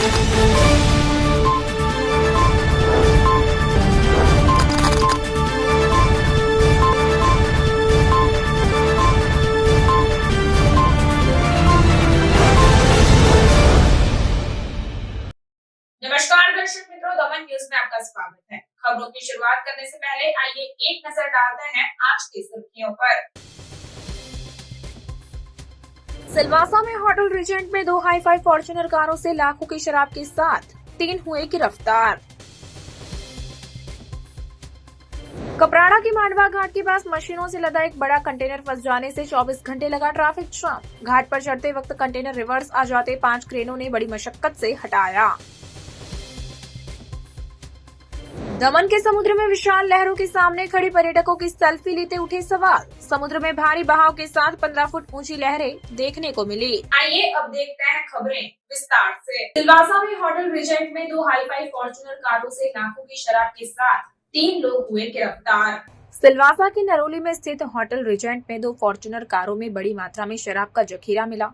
नमस्कार दर्शक मित्रों, दमन न्यूज में आपका स्वागत है। खबरों की शुरुआत करने से पहले आइए एक नजर डालते हैं आज की सुर्खियों पर। सिलवासा में होटल रिजेंट में 2 हाई-फाई फॉर्च्यूनर कारों से लाखों की शराब के साथ 3 हुए गिरफ्तार। कपराड़ा के मांडवा घाट के पास मशीनों से लदा एक बड़ा कंटेनर फंस जाने से 24 घंटे लगा ट्रैफिक जाम। घाट पर चढ़ते वक्त कंटेनर रिवर्स आ जाते 5 क्रेनों ने बड़ी मशक्कत से हटाया। दमन के समुद्र में विशाल लहरों के सामने खड़े पर्यटकों की सेल्फी लेते उठे सवाल। समुद्र में भारी बहाव के साथ 15 फुट ऊंची लहरें देखने को मिली। आइए अब देखते हैं खबरें विस्तार से। सिलवासा में होटल रिजेंट में 2 हाई-फाई फॉर्च्यूनर कारों से लाखों की शराब के साथ 3 लोग हुए गिरफ्तार। सिलवासा के नरोली में स्थित होटल रिजेंट में 2 फॉर्च्यूनर कारों में बड़ी मात्रा में शराब का जखीरा मिला।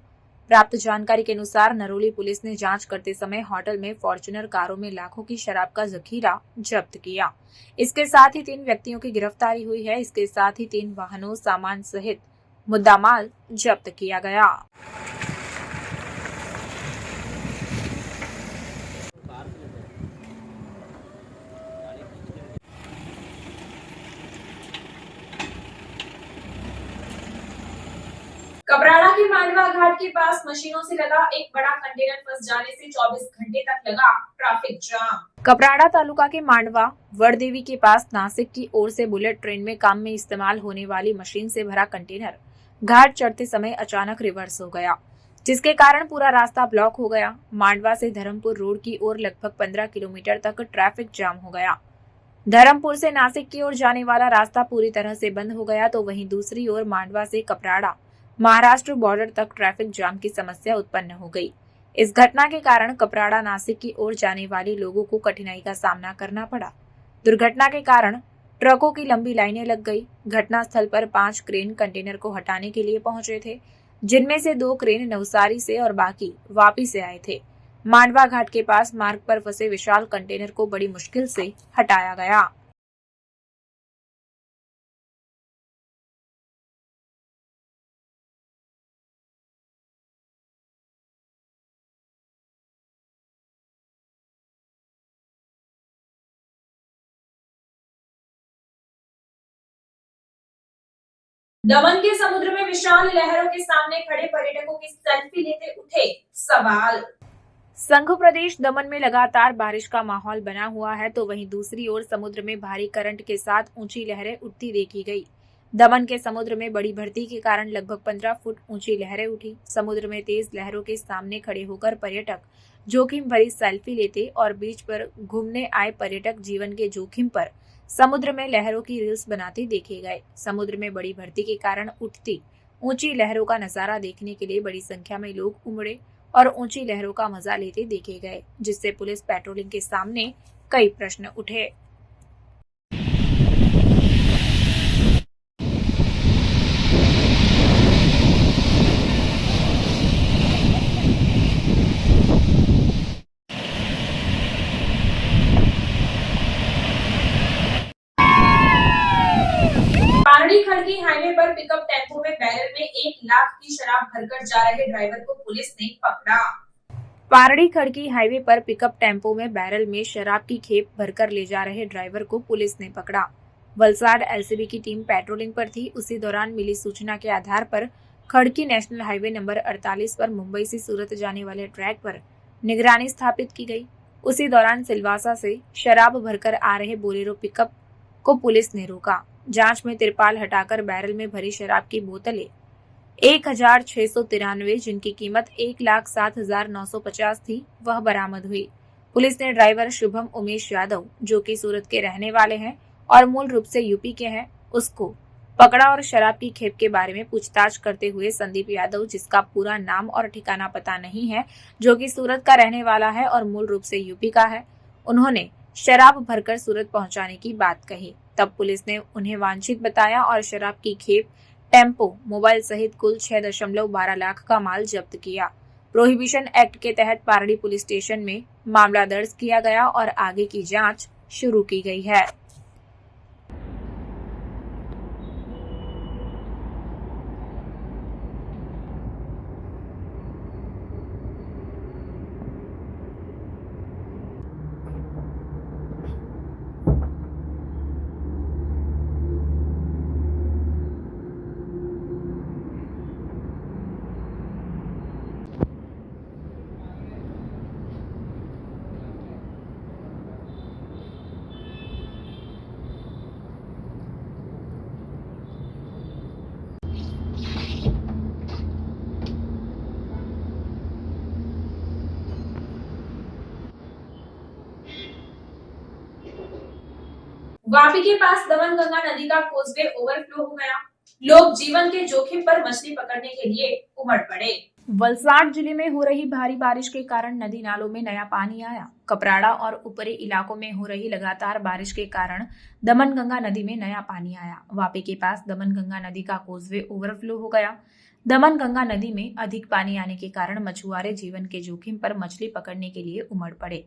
प्राप्त जानकारी के अनुसार नरोली पुलिस ने जांच करते समय होटल में फॉर्च्यूनर कारों में लाखों की शराब का जखीरा जब्त किया। इसके साथ ही 3 व्यक्तियों की गिरफ्तारी हुई है। इसके साथ ही 3 वाहनों, सामान सहित मुद्दामाल जब्त किया गया। कपराड़ा के मांडवा घाट के पास मशीनों से लदा एक बड़ा कंटेनर फंस जाने से 24 घंटे तक लगा ट्रैफिक जाम। कपराड़ा तालुका के मांडवा वड़देवी के पास नासिक की ओर से बुलेट ट्रेन में काम में इस्तेमाल होने वाली मशीन से भरा कंटेनर घाट चढ़ते समय अचानक रिवर्स हो गया, जिसके कारण पूरा रास्ता ब्लॉक हो गया। मांडवा से धर्मपुर रोड की ओर लगभग 15 किलोमीटर तक ट्रैफिक जाम हो गया। धर्मपुर से नासिक की ओर जाने वाला रास्ता पूरी तरह से बंद हो गया, तो वहीं दूसरी ओर मांडवा से कपराड़ा महाराष्ट्र बॉर्डर तक ट्रैफिक जाम की समस्या उत्पन्न हो गई। इस घटना के कारण कपराड़ा नासिक की ओर जाने वाले लोगों को कठिनाई का सामना करना पड़ा। दुर्घटना के कारण ट्रकों की लंबी लाइनें लग गई। घटना स्थल पर 5 क्रेन कंटेनर को हटाने के लिए पहुंचे थे, जिनमें से 2 क्रेन नवसारी से और बाकी वापी से आए थे। मांडवा घाट के पास मार्ग पर फंसे विशाल कंटेनर को बड़ी मुश्किल से हटाया गया। दमन के समुद्र में विशाल लहरों के सामने खड़े पर्यटकों की सेल्फी लेते उठे सवाल। संघ प्रदेश दमन में लगातार बारिश का माहौल बना हुआ है, तो वहीं दूसरी ओर समुद्र में भारी करंट के साथ ऊंची लहरें उठती देखी गई। दमन के समुद्र में बड़ी भरती के कारण लगभग 15 फुट ऊंची लहरें उठी। समुद्र में तेज लहरों के सामने खड़े होकर पर्यटक जोखिम भरी सेल्फी लेते और बीच पर घूमने आए पर्यटक जीवन के जोखिम पर समुद्र में लहरों की रील्स बनाते देखे गए। समुद्र में बड़ी भरती के कारण उठती ऊंची लहरों का नजारा देखने के लिए बड़ी संख्या में लोग उमड़े और ऊंची लहरों का मजा लेते देखे गए, जिससे पुलिस पेट्रोलिंग के सामने कई प्रश्न उठे। पारड़ी खड़की हाईवे पर पिकअप टेम्पो में बैरल में 1 लाख की शराब भरकर जा रहे ड्राइवर को पुलिस ने पकड़ा। पारड़ी खड़की हाईवे पर पिकअप टेम्पो में बैरल में शराब की खेप भरकर ले जा रहे ड्राइवर को पुलिस ने पकड़ा। वलसाड एलसीबी की टीम पेट्रोलिंग पर थी। उसी दौरान मिली सूचना के आधार पर खड़की नेशनल हाईवे नंबर 48 पर मुंबई से सूरत जाने वाले ट्रैक पर निगरानी स्थापित की गई। उसी दौरान सिलवासा से शराब भरकर आ रहे बोलेरो पिकअप को पुलिस ने रोका। जांच में तिरपाल हटाकर बैरल में भरी शराब की बोतलें 1693 जिनकी कीमत 1,07,950 थी, वह बरामद हुई। पुलिस ने ड्राइवर शुभम उमेश यादव, जो कि सूरत के रहने वाले हैं और मूल रूप से यूपी के हैं, उसको पकड़ा और शराब की खेप के बारे में पूछताछ करते हुए संदीप यादव, जिसका पूरा नाम और ठिकाना पता नहीं है, जो कि सूरत का रहने वाला है और मूल रूप से यूपी का है, उन्होंने शराब भरकर सूरत पहुंचाने की बात कही। तब पुलिस ने उन्हें वांछित बताया और शराब की खेप, टेम्पो, मोबाइल सहित कुल 6.12 लाख का माल जब्त किया। प्रोहिबिशन एक्ट के तहत पारडी पुलिस स्टेशन में मामला दर्ज किया गया और आगे की जांच शुरू की गई है। वापी के पास दमनगंगा नदी का कोसवे ओवरफ्लो हो गया। लोग जीवन के जोखिम पर मछली पकड़ने के लिए उमड़ पड़े। वलसाड जिले में हो रही भारी बारिश के कारण नदी नालों में नया पानी आया। कपराड़ा और ऊपरी इलाकों में हो रही लगातार बारिश के कारण दमनगंगा नदी में नया पानी आया। वापी के पास दमनगंगा नदी का कोसवे ओवरफ्लो हो गया। दमनगंगा नदी में अधिक पानी आने के कारण मछुआरे जीवन के जोखिम पर मछली पकड़ने के लिए उमड़ पड़े।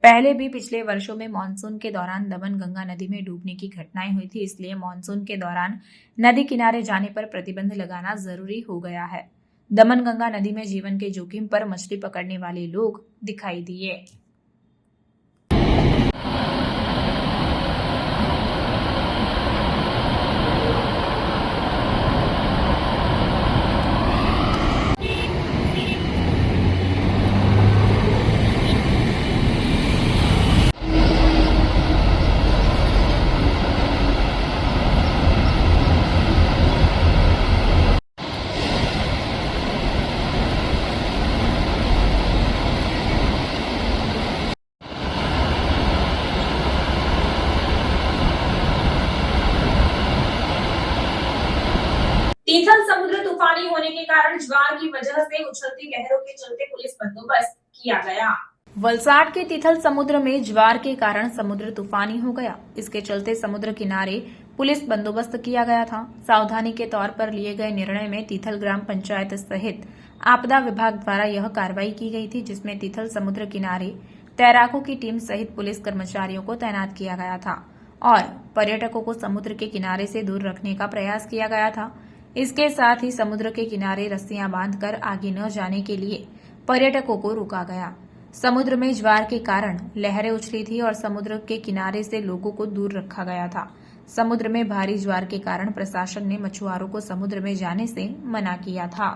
पहले भी पिछले वर्षों में मानसून के दौरान दमनगंगा नदी में डूबने की घटनाएं हुई थी, इसलिए मानसून के दौरान नदी किनारे जाने पर प्रतिबंध लगाना जरूरी हो गया है। दमनगंगा नदी में जीवन के जोखिम पर मछली पकड़ने वाले लोग दिखाई दिए। तीथल समुद्र तूफानी होने के कारण ज्वार की वजह से उछलती लहरों के चलते पुलिस बंदोबस्त किया गया। वलसाड के तीथल समुद्र में ज्वार के कारण समुद्र तूफानी हो गया। इसके चलते समुद्र किनारे पुलिस बंदोबस्त किया गया था। सावधानी के तौर पर लिए गए निर्णय में तीथल ग्राम पंचायत सहित आपदा विभाग द्वारा यह कार्रवाई की गई थी, जिसमें तीथल समुद्र किनारे तैराकों की टीम सहित पुलिस कर्मचारियों को तैनात किया गया था और पर्यटकों को समुद्र के किनारे से दूर रखने का प्रयास किया गया था। इसके साथ ही समुद्र के किनारे रस्सियां बांधकर आगे न जाने के लिए पर्यटकों को रोका गया। समुद्र में ज्वार के कारण लहरें उछली थी और समुद्र के किनारे से लोगों को दूर रखा गया था। समुद्र में भारी ज्वार के कारण प्रशासन ने मछुआरों को समुद्र में जाने से मना किया था।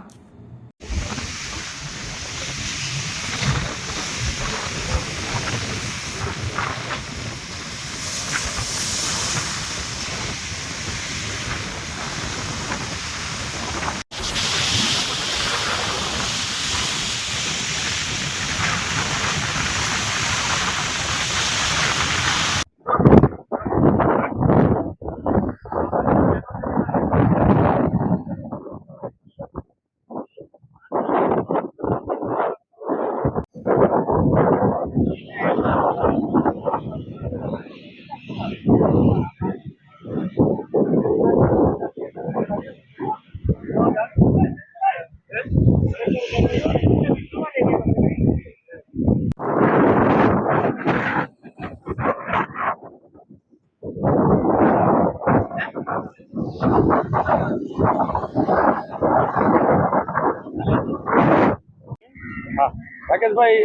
રાકેશભાઈ,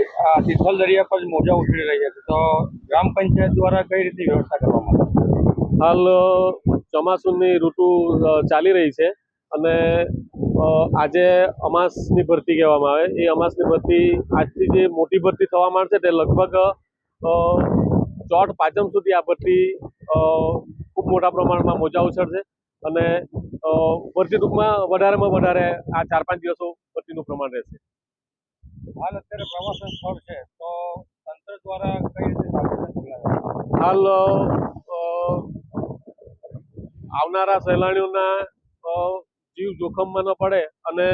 તિથલ દરિયા પર મોજા ઉછળી રહ્યા છે, તો ગ્રામ પંચાયત દ્વારા કઈ રીતે વ્યવસ્થા કરવામાં આવે? હાલ ચોમાસુની ઋતુ ચાલી રહી છે અને આજે અમાસની ભરતી કહેવામાં આવે, એ અમાસની ભરતી આજથી જે મોટી ભરતી થવા માંડશે તે લગભગ ચોથ પાંચમ સુધી આ ભરતી ખૂબ મોટા પ્રમાણમાં મોજા ઉછળશે અને ભરતી ટૂંકમાં વધારેમાં વધારે આ 4-5 દિવસો ભરતીનું પ્રમાણ રહેશે. હાલ અત્યારે પ્રવાસન સ્થળ છે, તો તંત્ર દ્વારા કઈ રીતે સાવચેતી લેવાય? હાલ આવનારા સહેલાણીઓના જીવ જોખમમાં ન પડે અને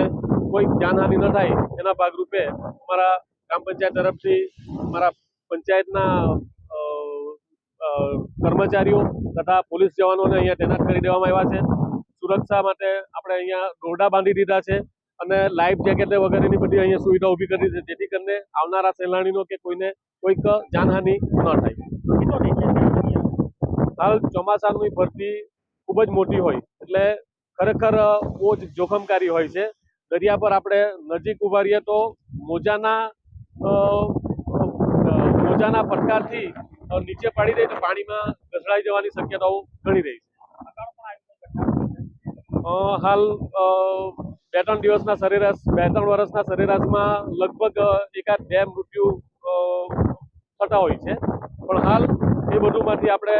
કોઈ જાનહાનિ ન થાય એના ભાગરૂપે અમારા ગ્રામ પંચાયત તરફથી અમારા પંચાયતના કર્મચારીઓ તથા પોલીસ જવાનોને અહીંયા તૈનાત કરી દેવામાં આવ્યા છે. સુરક્ષા માટે આપણે અહીંયા દોરડા બાંધી દીધા છે અને લાઈફ જેકેટ વગેરેની બધી અહીંયા સુવિધા ઊભી કરી છે, જેથી કરીને આવનારા સહેલાણીનો કે કોઈને કોઈક જાનહાનિ ન થાય. હાલ ચોમાસાની ભરતી ખૂબ જ મોટી હોય એટલે ખરેખર બહુ જ જોખમકારી હોય છે. દરિયા પર આપણે નજીક ઉભા રહીએ તો મોજાના પડકારથી નીચે પડી જાય તો પાણીમાં ઘસડાઈ જવાની શક્યતાઓ ઘણી રહી છે. હાલ 2-3 વર્ષના સરેરાશમાં લગભગ એકાદ 2 મૃત્યુ થતા હોય છે, પણ હાલ એ બધુંમાંથી આપણે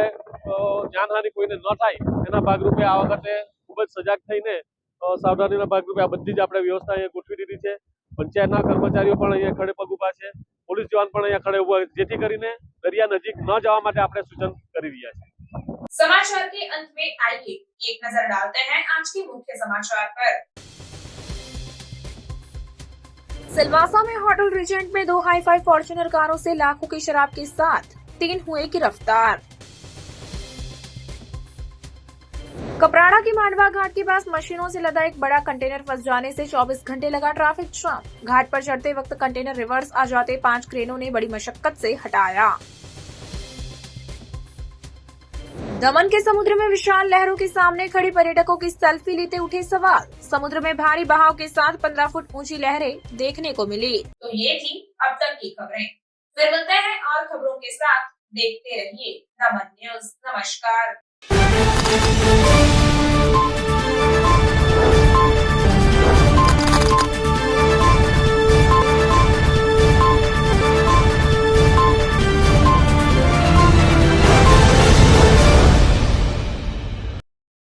જાનહાનિ કોઈને ન થાય એના ભાગરૂપે આ વખતે ખૂબ જ સજાગ થઈને સાવધાનીના ભાગરૂપે આ બધી જ આપણે વ્યવસ્થા અહીંયા ગોઠવી દીધી છે. પંચાયતના કર્મચારીઓ પણ અહીંયા ખડે પગ ઊભા છે, પોલીસ જવાન પણ અહીંયા ખડે ઊભા છે, જેથી કરીને દરિયા નજીક ન જવા માટે આપણે સૂચન કરી રહ્યા છીએ. समाचार के अंत में आइए एक नजर डालते हैं आज के मुख्य समाचार पर। सिलवासा में होटल रीजेंट में 2 हाई-फाई फॉर्च्यूनर कारों से लाखों की शराब के साथ 3 हुए गिरफ्तार। कपराड़ा के मांडवा घाट के पास मशीनों से लदा एक बड़ा कंटेनर फंस जाने से 24 घंटे लगा ट्रैफिक जाम। घाट पर चढ़ते वक्त कंटेनर रिवर्स आ जाते 5 क्रेनों ने बड़ी मशक्कत से हटाया। दमन के समुद्र में विशाल लहरों के सामने खड़े पर्यटकों की सेल्फी लेते उठे सवाल। समुद्र में भारी बहाव के साथ 15 फुट ऊंची लहरें देखने को मिली। तो ये थी अब तक की खबरें। फिर मिलते हैं और खबरों के साथ। देखते रहिए दमन न्यूज। नमस्कार।